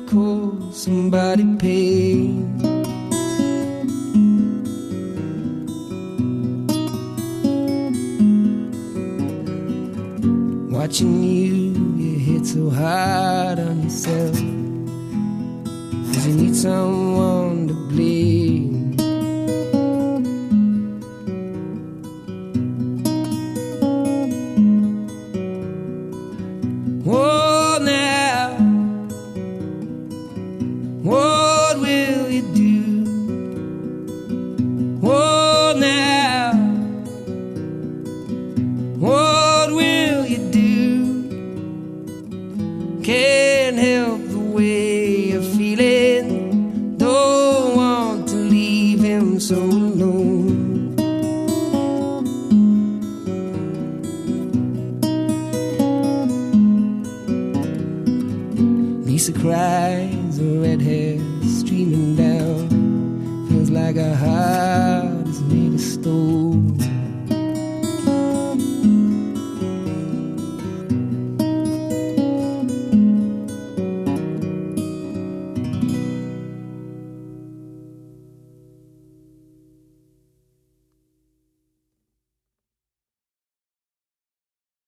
call somebody paid. Watching you hit so hard on yourself, 'cause you need someone to blame. Oh, now, what will you do? Oh, now, what will you do? Can't help the way you're feeling, don't want to leave him so alone. Lisa cries, her red hair streaming down, feels like her heart is made of stone.